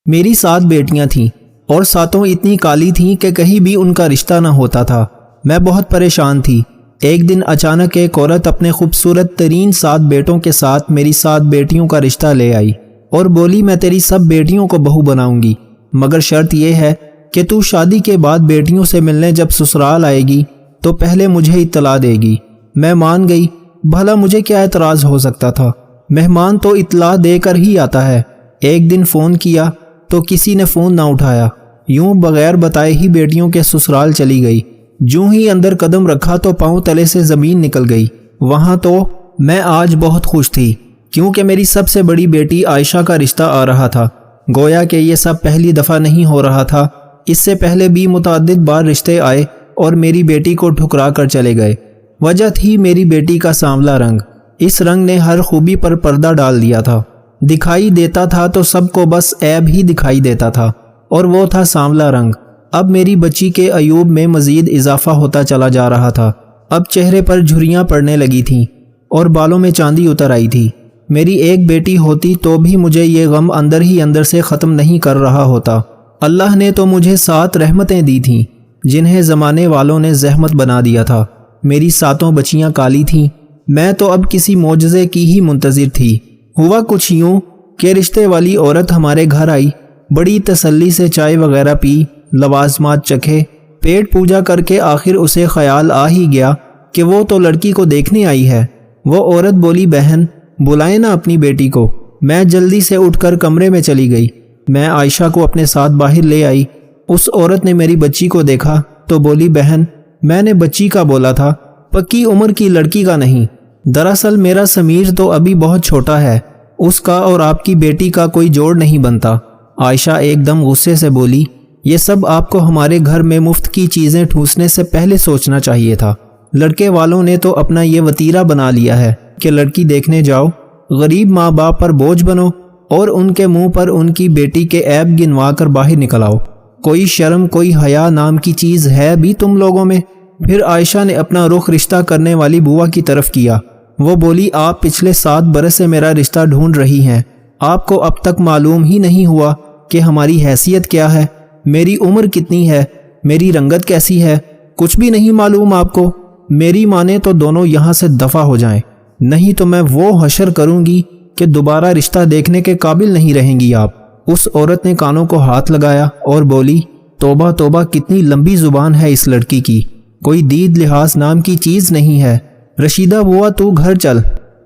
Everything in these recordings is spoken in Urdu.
میری 7 بیٹیاں تھیں اور 7 اتنی کالی تھیں کہ کہیں بھی ان کا رشتہ نہ ہوتا تھا۔ میں بہت پریشان تھی۔ ایک دن اچانک ایک عورت اپنے خوبصورت ترین 7 بیٹوں کے ساتھ میری 7 بیٹیوں کا رشتہ لے آئی اور بولی میں تیری سب بیٹیوں کو بہو بناؤں گی، مگر شرط یہ ہے کہ تو شادی کے بعد بیٹیوں سے ملنے جب سسرال آئے گی تو پہلے مجھے اطلاع دے گی۔ میں مان گئی، بھلا مجھے کیا اعتراض ہو سکتا تھا، مہمان تو اطلاع دے کر ہی آتا ہے۔ ایک دن فون کیا تو کسی نے فون نہ اٹھایا، یوں بغیر بتائے ہی بیٹیوں کے سسرال چلی گئی۔ جوں ہی اندر قدم رکھا تو پاؤں تلے سے زمین نکل گئی۔ وہاں تو میں آج بہت خوش تھی کیونکہ میری سب سے بڑی بیٹی عائشہ کا رشتہ آ رہا تھا۔ گویا کہ یہ سب پہلی دفعہ نہیں ہو رہا تھا، اس سے پہلے بھی متعدد بار رشتے آئے اور میری بیٹی کو ٹھکرا کر چلے گئے۔ وجہ تھی میری بیٹی کا سانولا رنگ۔ اس رنگ نے ہر خوبی پر پردہ ڈال دیا تھا۔ دکھائی دیتا تھا تو سب کو بس عیب ہی دکھائی دیتا تھا، اور وہ تھا سانولا رنگ۔ اب میری بچی کے عیوب میں مزید اضافہ ہوتا چلا جا رہا تھا۔ اب چہرے پر جھریاں پڑنے لگی تھیں اور بالوں میں چاندی اتر آئی تھی۔ میری ایک بیٹی ہوتی تو بھی مجھے یہ غم اندر ہی اندر سے ختم نہیں کر رہا ہوتا۔ اللہ نے تو مجھے 7 رحمتیں دی تھیں جنہیں زمانے والوں نے زحمت بنا دیا تھا۔ میری 7 بچیاں کالی تھیں۔ میں تو اب کسی معجزے کی ہی منتظر تھی۔ ہوا کچھ یوں کہ رشتے والی عورت ہمارے گھر آئی، بڑی تسلی سے چائے وغیرہ پی، لوازمات چکھے، پیٹ پوجا کر کے آخر اسے خیال آ ہی گیا کہ وہ تو لڑکی کو دیکھنے آئی ہے۔ وہ عورت بولی بہن بلائیں نا اپنی بیٹی کو۔ میں جلدی سے اٹھ کر کمرے میں چلی گئی۔ میں عائشہ کو اپنے ساتھ باہر لے آئی۔ اس عورت نے میری بچی کو دیکھا تو بولی بہن میں نے بچی کا بولا تھا، پکی عمر کی لڑکی کا نہیں۔ دراصل میرا سمیر تو ابھی بہت چھوٹا ہے، اس کا اور آپ کی بیٹی کا کوئی جوڑ نہیں بنتا۔ عائشہ ایک دم غصے سے بولی یہ سب آپ کو ہمارے گھر میں مفت کی چیزیں ٹھوسنے سے پہلے سوچنا چاہیے تھا۔ لڑکے والوں نے تو اپنا یہ وتیرہ بنا لیا ہے کہ لڑکی دیکھنے جاؤ، غریب ماں باپ پر بوجھ بنو اور ان کے منہ پر ان کی بیٹی کے عیب گنوا کر باہر نکل آؤ۔ کوئی شرم کوئی حیا نام کی چیز ہے بھی تم لوگوں میں؟ پھر عائشہ نے اپنا رخ رشتہ کرنے والی بوا کی طرف کیا۔ وہ بولی آپ پچھلے 7 برس سے میرا رشتہ ڈھونڈ رہی ہیں، آپ کو اب تک معلوم ہی نہیں ہوا کہ ہماری حیثیت کیا ہے، میری عمر کتنی ہے، میری رنگت کیسی ہے، کچھ بھی نہیں معلوم آپ کو؟ میری مانے تو دونوں یہاں سے دفع ہو جائیں، نہیں تو میں وہ حشر کروں گی کہ دوبارہ رشتہ دیکھنے کے قابل نہیں رہیں گی آپ۔ اس عورت نے کانوں کو ہاتھ لگایا اور بولی توبہ توبہ کتنی لمبی زبان ہے اس لڑکی کی، کوئی دید لحاظ نام کی چیز نہیں ہے۔ رشیدہ بوا تو گھر چل،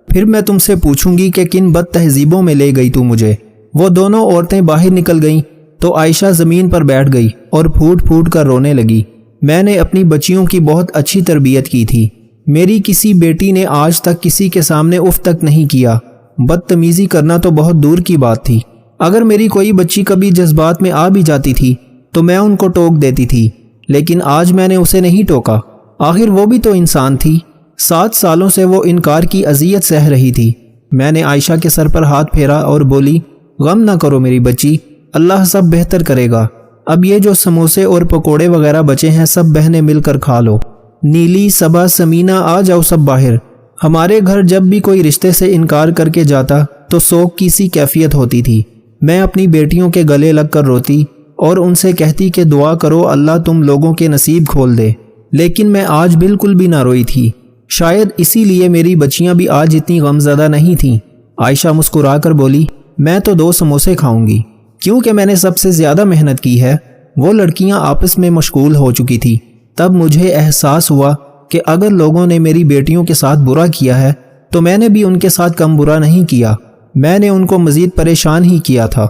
پھر میں تم سے پوچھوں گی کہ کن بد تہذیبوں میں لے گئی تو مجھے۔ وہ دونوں عورتیں باہر نکل گئیں تو عائشہ زمین پر بیٹھ گئی اور پھوٹ پھوٹ کر رونے لگی۔ میں نے اپنی بچیوں کی بہت اچھی تربیت کی تھی، میری کسی بیٹی نے آج تک کسی کے سامنے اف تک نہیں کیا، بدتمیزی کرنا تو بہت دور کی بات تھی۔ اگر میری کوئی بچی کبھی جذبات میں آ بھی جاتی تھی تو میں ان کو ٹوک دیتی تھی، لیکن آج میں نے اسے نہیں ٹوکا، آخر وہ بھی تو انسان تھی۔ 7 سالوں سے وہ انکار کی اذیت سہ رہی تھی۔ میں نے عائشہ کے سر پر ہاتھ پھیرا اور بولی غم نہ کرو میری بچی، اللہ سب بہتر کرے گا۔ اب یہ جو سموسے اور پکوڑے وغیرہ بچے ہیں سب بہنیں مل کر کھا لو۔ نیلی، صبا، سمینہ آ جاؤ سب باہر۔ ہمارے گھر جب بھی کوئی رشتے سے انکار کر کے جاتا تو سوگ کی سی کیفیت ہوتی تھی۔ میں اپنی بیٹیوں کے گلے لگ کر روتی اور ان سے کہتی کہ دعا کرو اللہ تم لوگوں کے نصیب کھول دے، لیکن میں آج بالکل بھی نہ روئی تھی۔ شاید اسی لیے میری بچیاں بھی آج اتنی غمزدہ نہیں تھیں۔ عائشہ مسکرا کر بولی میں تو 2 سموسے کھاؤں گی کیونکہ میں نے سب سے زیادہ محنت کی ہے۔ وہ لڑکیاں آپس میں مشغول ہو چکی تھی۔ تب مجھے احساس ہوا کہ اگر لوگوں نے میری بیٹیوں کے ساتھ برا کیا ہے تو میں نے بھی ان کے ساتھ کم برا نہیں کیا، میں نے ان کو مزید پریشان ہی کیا تھا۔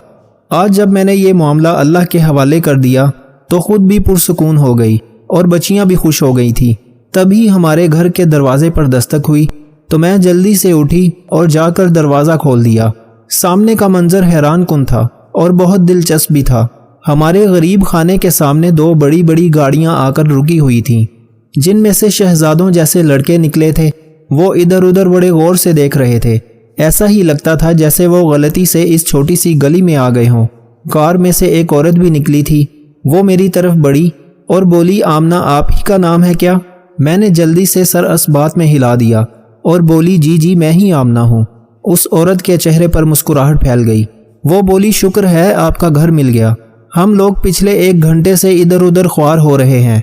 آج جب میں نے یہ معاملہ اللہ کے حوالے کر دیا تو خود بھی پرسکون ہو گئی اور بچیاں بھی خوش ہو گئی تھیں۔ تبھی ہمارے گھر کے دروازے پر دستک ہوئی تو میں جلدی سے اٹھی اور جا کر دروازہ کھول دیا۔ سامنے کا منظر حیران کن تھا اور بہت دلچسپ بھی تھا۔ ہمارے غریب خانے کے سامنے 2 بڑی بڑی گاڑیاں آ کر رکی ہوئی تھیں، جن میں سے شہزادوں جیسے لڑکے نکلے تھے۔ وہ ادھر ادھر بڑے غور سے دیکھ رہے تھے، ایسا ہی لگتا تھا جیسے وہ غلطی سے اس چھوٹی سی گلی میں آ گئے ہوں۔ کار میں سے ایک عورت بھی نکلی تھی، وہ میری طرف بڑھی اور بولی آمنہ آپ ہی کا نام ہے کیا؟ میں نے جلدی سے سر اس بات میں ہلا دیا اور بولی جی میں ہی آمنہ ہوں۔ اس عورت کے چہرے پر مسکراہٹ پھیل گئی۔ وہ بولی شکر ہے آپ کا گھر مل گیا، ہم لوگ پچھلے 1 گھنٹے سے ادھر ادھر خوار ہو رہے ہیں،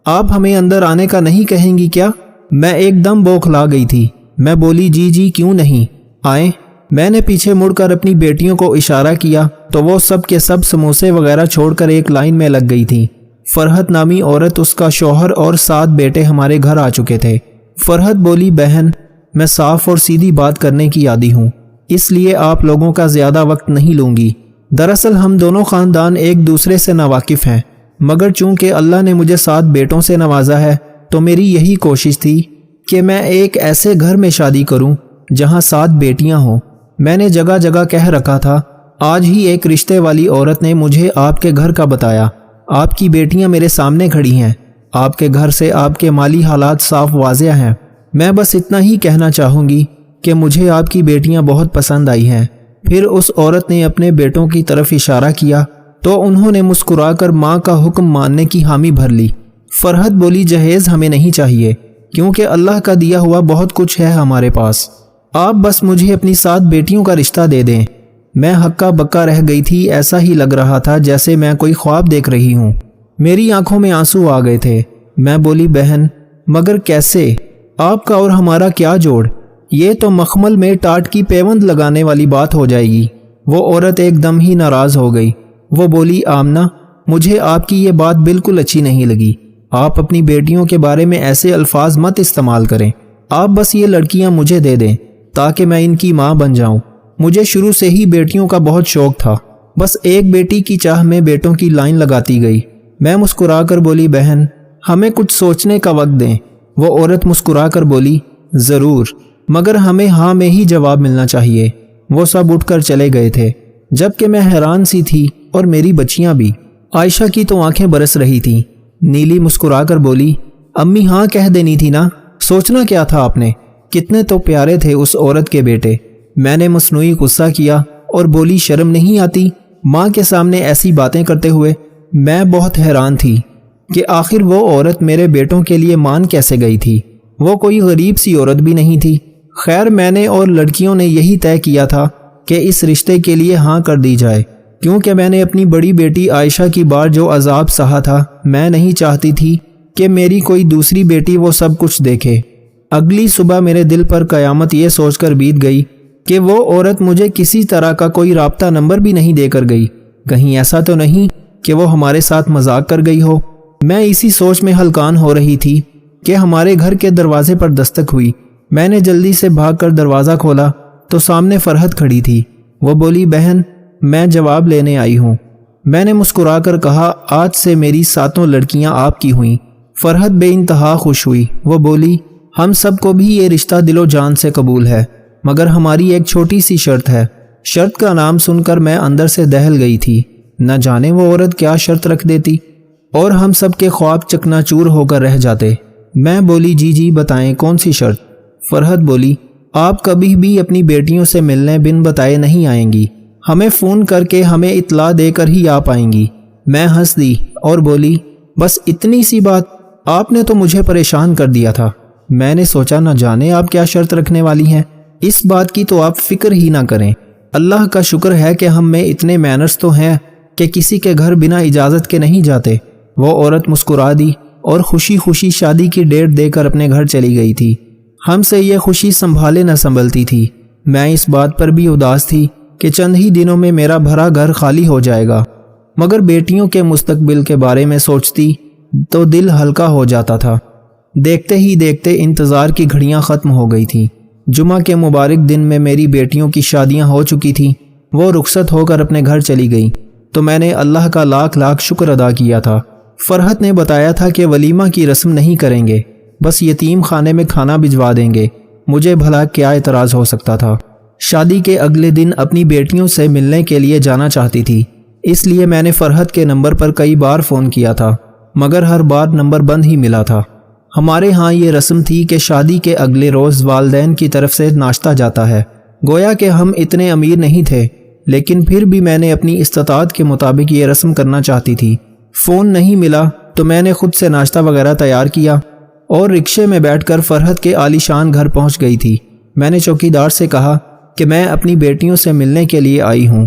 آپ ہمیں اندر آنے کا نہیں کہیں گی کیا؟ میں ایک دم بوکھلا گئی تھی۔ میں بولی جی کیوں نہیں، آئیں۔ میں نے پیچھے مڑ کر اپنی بیٹیوں کو اشارہ کیا تو وہ سب کے سب سموسے وغیرہ چھوڑ کر ایک لائن میں لگ گئی تھی۔ فرحت نامی عورت، اس کا شوہر اور 7 بیٹے ہمارے گھر آ چکے تھے۔ فرحت بولی بہن، میں صاف اور سیدھی بات کرنے کی عادی ہوں، اس لیے آپ لوگوں کا زیادہ وقت نہیں لوں گی۔ دراصل ہم دونوں خاندان ایک دوسرے سے ناواقف ہیں، مگر چونکہ اللہ نے مجھے 7 بیٹوں سے نوازا ہے تو میری یہی کوشش تھی کہ میں ایک ایسے گھر میں شادی کروں جہاں 7 بیٹیاں ہوں۔ میں نے جگہ جگہ کہہ رکھا تھا، آج ہی ایک رشتے والی عورت نے مجھے آپ کے گھر کا بتایا، آپ کی بیٹیاں میرے سامنے کھڑی ہیں، آپ کے گھر سے آپ کے مالی حالات صاف واضح ہیں۔ میں بس اتنا ہی کہنا چاہوں گی کہ مجھے آپ کی بیٹیاں بہت پسند آئی ہیں۔ پھر اس عورت نے اپنے بیٹوں کی طرف اشارہ کیا تو انہوں نے مسکرا کر ماں کا حکم ماننے کی حامی بھر لی۔ فرحت بولی جہیز ہمیں نہیں چاہیے، کیونکہ اللہ کا دیا ہوا بہت کچھ ہے ہمارے پاس، آپ بس مجھے اپنی 7 بیٹیوں کا رشتہ دے دیں۔ میں ہکا بکا رہ گئی تھی، ایسا ہی لگ رہا تھا جیسے میں کوئی خواب دیکھ رہی ہوں۔ میری آنکھوں میں آنسو آ گئے تھے۔ میں بولی بہن، مگر کیسے؟ آپ کا اور ہمارا کیا جوڑ؟ یہ تو مخمل میں ٹاٹ کی پیوند لگانے والی بات ہو جائے گی۔ وہ عورت ایک دم ہی ناراض ہو گئی۔ وہ بولی آمنہ، مجھے آپ کی یہ بات بالکل اچھی نہیں لگی، آپ اپنی بیٹیوں کے بارے میں ایسے الفاظ مت استعمال کریں، آپ بس یہ لڑکیاں مجھے دے دیں تاکہ میں ان کی ماں بن جاؤں۔ مجھے شروع سے ہی بیٹیوں کا بہت شوق تھا، بس ایک بیٹی کی چاہ میں بیٹوں کی لائن لگاتی گئی۔ میں مسکرا کر بولی بہن، ہمیں کچھ سوچنے کا وقت دیں۔ وہ عورت مسکرا کر بولی ضرور، مگر ہمیں ہاں میں ہی جواب ملنا چاہیے۔ وہ سب اٹھ کر چلے گئے تھے، جبکہ میں حیران سی تھی اور میری بچیاں بھی۔ عائشہ کی تو آنکھیں برس رہی تھیں۔ نیلی مسکرا کر بولی امی ہاں کہہ دینی تھی نا، سوچنا کیا تھا آپ نے؟ کتنے تو پیارے تھے اس عورت کے بیٹے۔ میں نے مصنوعی غصہ کیا اور بولی شرم نہیں آتی ماں کے سامنے ایسی باتیں کرتے ہوئے؟ میں بہت حیران تھی کہ آخر وہ عورت میرے بیٹوں کے لیے مان کیسے گئی تھی۔ وہ کوئی غریب سی عورت بھی نہیں تھی۔ خیر میں نے اور لڑکیوں نے یہی طے کیا تھا کہ اس رشتے کے لیے ہاں کر دی جائے، کیونکہ میں نے اپنی بڑی بیٹی عائشہ کی بار جو عذاب سہا تھا، میں نہیں چاہتی تھی کہ میری کوئی دوسری بیٹی وہ سب کچھ دیکھے۔ اگلی صبح میرے دل پر قیامت یہ سوچ کر بیت گئی کہ وہ عورت مجھے کسی طرح کا کوئی رابطہ نمبر بھی نہیں دے کر گئی، کہیں ایسا تو نہیں کہ وہ ہمارے ساتھ مذاق کر گئی ہو۔ میں اسی سوچ میں ہلکان ہو رہی تھی کہ ہمارے گھر کے دروازے پر دستک ہوئی۔ میں نے جلدی سے بھاگ کر دروازہ کھولا تو سامنے فرحت کھڑی تھی۔ وہ بولی بہن، میں جواب لینے آئی ہوں۔ میں نے مسکرا کر کہا آج سے میری 7 لڑکیاں آپ کی ہوئیں۔ فرحت بے انتہا خوش ہوئی۔ وہ بولی ہم سب کو بھی یہ رشتہ دل و جان سے قبول ہے، مگر ہماری ایک چھوٹی سی شرط ہے۔ شرط کا نام سن کر میں اندر سے دہل گئی تھی، نہ جانے وہ عورت کیا شرط رکھ دیتی اور ہم سب کے خواب چکنا چور ہو کر رہ جاتے۔ میں بولی جی بتائیں کون سی شرط؟ فرحت بولی آپ کبھی بھی اپنی بیٹیوں سے ملنے بن بتائے نہیں آئیں گی، ہمیں فون کر کے ہمیں اطلاع دے کر ہی آپ آئیں گی۔ میں ہنس دی اور بولی بس اتنی سی بات؟ آپ نے تو مجھے پریشان کر دیا تھا۔ میں نے سوچا نہ جانے آپ کیا شرط رکھنے والی ہیں، اس بات کی تو آپ فکر ہی نہ کریں۔ اللہ کا شکر ہے کہ ہم میں اتنے مینرز تو ہیں کہ کسی کے گھر بنا اجازت کے نہیں جاتے۔ وہ عورت مسکرا دی اور خوشی خوشی شادی کی ڈیٹ دے کر اپنے گھر چلی گئی تھی۔ ہم سے یہ خوشی سنبھالے نہ سنبھلتی تھی۔ میں اس بات پر بھی اداس تھی کہ چند ہی دنوں میں میرا بھرا گھر خالی ہو جائے گا، مگر بیٹیوں کے مستقبل کے بارے میں سوچتی تو دل ہلکا ہو جاتا تھا۔ دیکھتے ہی دیکھتے انتظار کی گھڑیاں ختم ہو گئی تھیں۔ جمعہ کے مبارک دن میں میری بیٹیوں کی شادیاں ہو چکی تھیں۔ وہ رخصت ہو کر اپنے گھر چلی گئی تو میں نے اللہ کا لاکھ لاکھ شکر ادا کیا تھا۔ فرحت نے بتایا تھا کہ ولیمہ کی رسم نہیں کریں گے، بس یتیم خانے میں کھانا بھجوا دیں گے۔ مجھے بھلا کیا اعتراض ہو سکتا تھا؟ شادی کے اگلے دن اپنی بیٹیوں سے ملنے کے لیے جانا چاہتی تھی، اس لیے میں نے فرحت کے نمبر پر کئی بار فون کیا تھا، مگر ہر بار نمبر بند ہی ملا تھا۔ ہمارے ہاں یہ رسم تھی کہ شادی کے اگلے روز والدین کی طرف سے ناشتہ جاتا ہے۔ گویا کہ ہم اتنے امیر نہیں تھے، لیکن پھر بھی میں نے اپنی استطاعت کے مطابق یہ رسم کرنا چاہتی تھی۔ فون نہیں ملا تو میں نے خود سے ناشتہ وغیرہ تیار کیا اور رکشے میں بیٹھ کر فرحت کے عالیشان گھر پہنچ گئی تھی۔ میں نے چوکیدار سے کہا کہ میں اپنی بیٹیوں سے ملنے کے لیے آئی ہوں۔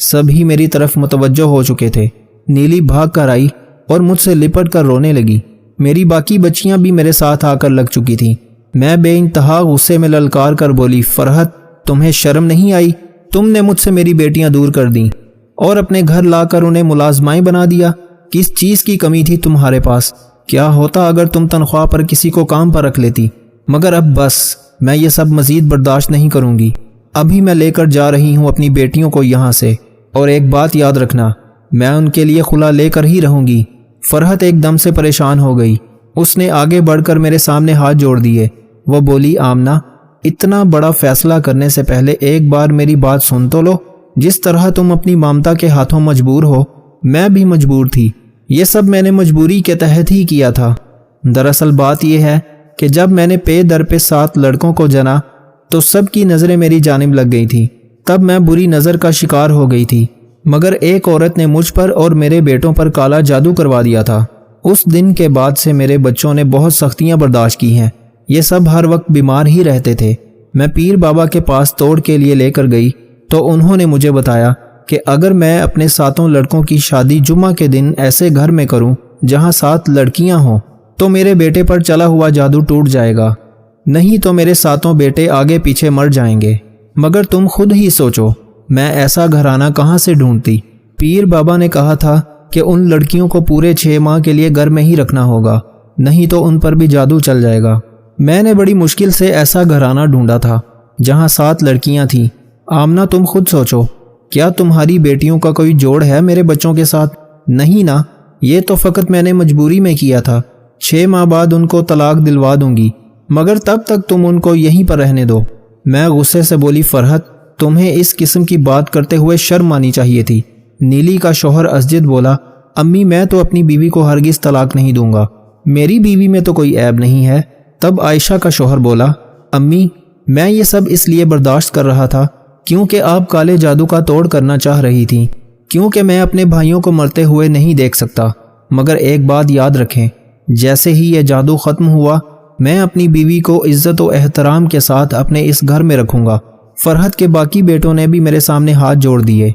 سبھی میری طرف متوجہ ہو چکے تھے۔ نیلی بھاگ کر آئی اور مجھ سے لپٹ کر رونے لگی۔ میری باقی بچیاں بھی میرے ساتھ آ کر لگ چکی تھیں۔ میں بے انتہا غصے میں للکار کر بولی، فرحت تمہیں شرم نہیں آئی؟ تم نے مجھ سے میری بیٹیاں دور کر دیں اور اپنے گھر لا کر انہیں ملازمائیں بنا دیا۔ کس چیز کی کمی تھی تمہارے پاس؟ کیا ہوتا اگر تم تنخواہ پر کسی کو کام پر رکھ لیتی؟ مگر اب بس، میں یہ سب مزید برداشت نہیں کروں گی۔ ابھی میں لے کر جا رہی ہوں اپنی بیٹیوں کو یہاں سے، اور ایک بات یاد رکھنا، میں ان کے لیے خلا لے کر ہی رہوں گی۔ فرحت ایک دم سے پریشان ہو گئی۔ اس نے آگے بڑھ کر میرے سامنے ہاتھ جوڑ دیے۔ وہ بولی، آمنہ، اتنا بڑا فیصلہ کرنے سے پہلے ایک بار میری بات سن تو لو۔ جس طرح تم اپنی مامتا کے ہاتھوں مجبور ہو، میں بھی مجبور تھی۔ یہ سب میں نے مجبوری کے تحت ہی کیا تھا۔ دراصل بات یہ ہے کہ جب میں نے پے در پہ 7 لڑکوں کو جنا تو سب کی نظریں میری جانب لگ گئی تھی۔ تب میں بری نظر کا شکار ہو گئی تھی، مگر ایک عورت نے مجھ پر اور میرے بیٹوں پر کالا جادو کروا دیا تھا۔ اس دن کے بعد سے میرے بچوں نے بہت سختیاں برداشت کی ہیں۔ یہ سب ہر وقت بیمار ہی رہتے تھے۔ میں پیر بابا کے پاس توڑ کے لیے لے کر گئی تو انہوں نے مجھے بتایا کہ اگر میں اپنے 7 لڑکوں کی شادی جمعہ کے دن ایسے گھر میں کروں جہاں 7 لڑکیاں ہوں تو میرے بیٹے پر چلا ہوا جادو ٹوٹ جائے گا، نہیں تو میرے 7 بیٹے آگے پیچھے مر جائیں گے۔ مگر تم خود ہی سوچو، میں ایسا گھرانہ کہاں سے ڈھونڈتی؟ پیر بابا نے کہا تھا کہ ان لڑکیوں کو پورے 6 ماہ کے لیے گھر میں ہی رکھنا ہوگا، نہیں تو ان پر بھی جادو چل جائے گا۔ میں نے بڑی مشکل سے ایسا گھرانہ ڈھونڈا تھا جہاں 7 لڑکیاں تھیں۔ آمنہ، تم خود سوچو، کیا تمہاری بیٹیوں کا کوئی جوڑ ہے میرے بچوں کے ساتھ؟ نہیں نا، یہ تو فقط میں نے مجبوری میں کیا تھا۔ 6 ماہ بعد ان کو طلاق دلوا دوں گی، مگر تب تک تم ان کو یہیں پر رہنے دو۔ میں غصے سے بولی، فرحت تمہیں اس قسم کی بات کرتے ہوئے شرم آنی چاہیے تھی۔ نیلی کا شوہر اسجد بولا، امی میں تو اپنی بیوی کو ہرگز طلاق نہیں دوں گا، میری بیوی میں تو کوئی عیب نہیں ہے۔ تب عائشہ کا شوہر بولا، امی میں یہ سب اس لیے برداشت کر رہا تھا کیونکہ آپ کالے جادو کا توڑ کرنا چاہ رہی تھیں، کیونکہ میں اپنے بھائیوں کو مرتے ہوئے نہیں دیکھ سکتا۔ مگر ایک بات یاد رکھیں، جیسے ہی یہ جادو ختم ہوا میں اپنی بیوی کو عزت و احترام کے ساتھ اپنے اس گھر میں رکھوں گا۔ فرحت کے باقی بیٹوں نے بھی میرے سامنے ہاتھ جوڑ دیے۔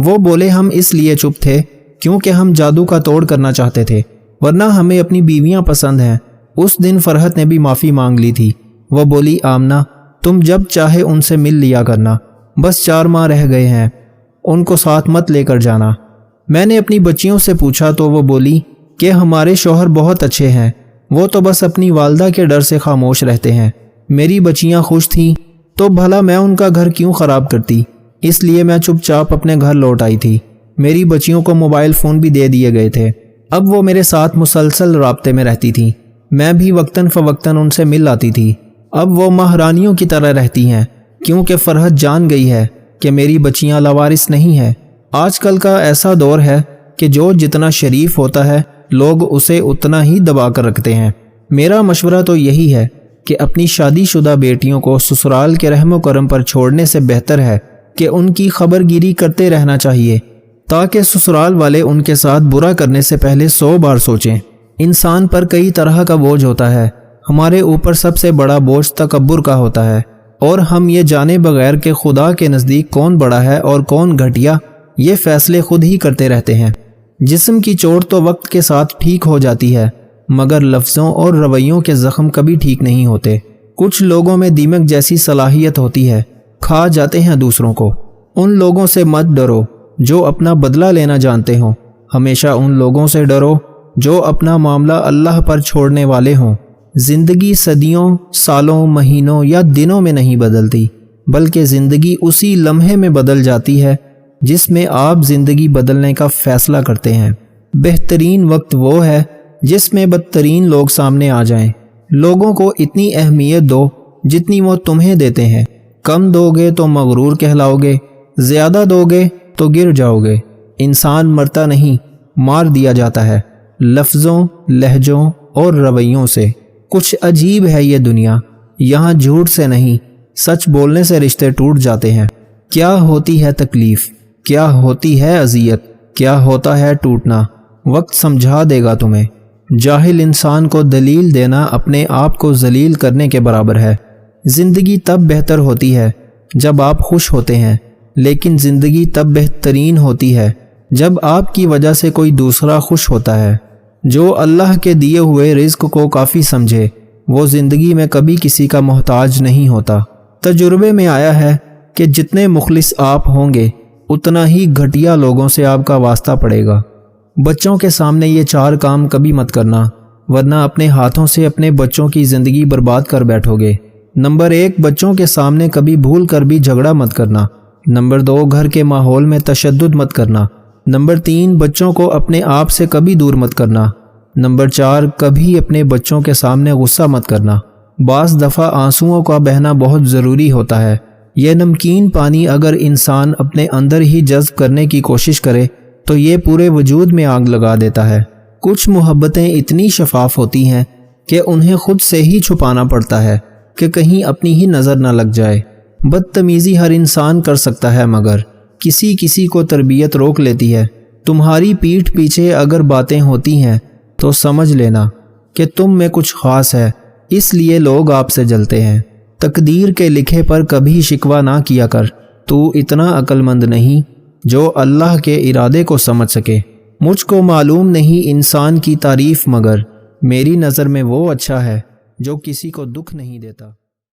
وہ بولے، ہم اس لیے چپ تھے کیونکہ ہم جادو کا توڑ کرنا چاہتے تھے، ورنہ ہمیں اپنی بیویاں پسند ہیں۔ اس دن فرحت نے بھی معافی مانگ لی تھی۔ وہ بولی، آمنہ تم جب چاہے ان سے مل لیا کرنا، بس 4 ماہ رہ گئے ہیں، ان کو ساتھ مت لے کر جانا۔ میں نے اپنی بچیوں سے پوچھا تو وہ بولی کہ ہمارے شوہر بہت اچھے ہیں، وہ تو بس اپنی والدہ کے ڈر سے خاموش رہتے ہیں۔ میری بچیاں خوش تھیں تو بھلا میں ان کا گھر کیوں خراب کرتی؟ اس لیے میں چپ چاپ اپنے گھر لوٹ آئی تھی۔ میری بچیوں کو موبائل فون بھی دے دیے گئے تھے۔ اب وہ میرے ساتھ مسلسل رابطے میں رہتی تھیں، میں بھی وقتاً فوقتاً ان سے مل آتی تھی۔ اب وہ مہرانیوں کی طرح رہتی ہیں، کیونکہ فرحت جان گئی ہے کہ میری بچیاں لاوارث نہیں ہیں۔ آج کل کا ایسا دور ہے کہ جو جتنا شریف ہوتا ہے لوگ اسے اتنا ہی دبا کر رکھتے ہیں۔ میرا مشورہ تو یہی ہے کہ اپنی شادی شدہ بیٹیوں کو سسرال کے رحم و کرم پر چھوڑنے سے بہتر ہے کہ ان کی خبر گیری کرتے رہنا چاہیے، تاکہ سسرال والے ان کے ساتھ برا کرنے سے پہلے 100 بار سوچیں۔ انسان پر کئی طرح کا بوجھ ہوتا ہے، ہمارے اوپر سب سے بڑا بوجھ تکبر کا ہوتا ہے، اور ہم یہ جانے بغیر کہ خدا کے نزدیک کون بڑا ہے اور کون گھٹیا، یہ فیصلے خود ہی کرتے رہتے ہیں۔ جسم کی چوٹ تو وقت کے ساتھ ٹھیک ہو جاتی ہے، مگر لفظوں اور رویوں کے زخم کبھی ٹھیک نہیں ہوتے۔ کچھ لوگوں میں دیمک جیسی صلاحیت ہوتی ہے، کھا جاتے ہیں دوسروں کو۔ ان لوگوں سے مت ڈرو جو اپنا بدلہ لینا جانتے ہوں، ہمیشہ ان لوگوں سے ڈرو جو اپنا معاملہ اللہ پر چھوڑنے والے ہوں۔ زندگی صدیوں، سالوں، مہینوں یا دنوں میں نہیں بدلتی، بلکہ زندگی اسی لمحے میں بدل جاتی ہے جس میں آپ زندگی بدلنے کا فیصلہ کرتے ہیں۔ بہترین وقت وہ ہے جس میں بدترین لوگ سامنے آ جائیں۔ لوگوں کو اتنی اہمیت دو جتنی وہ تمہیں دیتے ہیں۔ کم دو گے تو مغرور کہلاؤ گے، زیادہ دو گے تو گر جاؤ گے۔ انسان مرتا نہیں، مار دیا جاتا ہے، لفظوں، لہجوں اور رویوں سے۔ کچھ عجیب ہے یہ دنیا، یہاں جھوٹ سے نہیں، سچ بولنے سے رشتے ٹوٹ جاتے ہیں۔ کیا ہوتی ہے تکلیف، کیا ہوتی ہے اذیت، کیا ہوتا ہے ٹوٹنا، وقت سمجھا دے گا تمہیں۔ جاہل انسان کو دلیل دینا اپنے آپ کو ذلیل کرنے کے برابر ہے۔ زندگی تب بہتر ہوتی ہے جب آپ خوش ہوتے ہیں، لیکن زندگی تب بہترین ہوتی ہے جب آپ کی وجہ سے کوئی دوسرا خوش ہوتا ہے۔ جو اللہ کے دیے ہوئے رزق کو کافی سمجھے وہ زندگی میں کبھی کسی کا محتاج نہیں ہوتا۔ تجربے میں آیا ہے کہ جتنے مخلص آپ ہوں گے اتنا ہی گھٹیا لوگوں سے آپ کا واسطہ پڑے گا۔ بچوں کے سامنے یہ 4 کام کبھی مت کرنا، ورنہ اپنے ہاتھوں سے اپنے بچوں کی زندگی برباد کر بیٹھو گے۔ نمبر 1، بچوں کے سامنے کبھی بھول کر بھی جھگڑا مت کرنا۔ نمبر 2، گھر کے ماحول میں تشدد مت کرنا۔ نمبر 3، بچوں کو اپنے آپ سے کبھی دور مت کرنا۔ نمبر 4، کبھی اپنے بچوں کے سامنے غصہ مت کرنا۔ بعض دفعہ آنسوؤں کا بہنا بہت ضروری ہوتا ہے۔ یہ نمکین پانی اگر انسان اپنے اندر ہی جذب کرنے کی کوشش کرے تو یہ پورے وجود میں آگ لگا دیتا ہے۔ کچھ محبتیں اتنی شفاف ہوتی ہیں کہ انہیں خود سے ہی چھپانا پڑتا ہے کہ کہیں اپنی ہی نظر نہ لگ جائے۔ بدتمیزی ہر انسان کر سکتا ہے مگر کسی کو تربیت روک لیتی ہے۔ تمہاری پیٹھ پیچھے اگر باتیں ہوتی ہیں تو سمجھ لینا کہ تم میں کچھ خاص ہے، اس لیے لوگ آپ سے جلتے ہیں۔ تقدیر کے لکھے پر کبھی شکوہ نہ کیا کر، تو اتنا عقل مند نہیں جو اللہ کے ارادے کو سمجھ سکے۔ مجھ کو معلوم نہیں انسان کی تعریف، مگر میری نظر میں وہ اچھا ہے جو کسی کو دکھ نہیں دیتا۔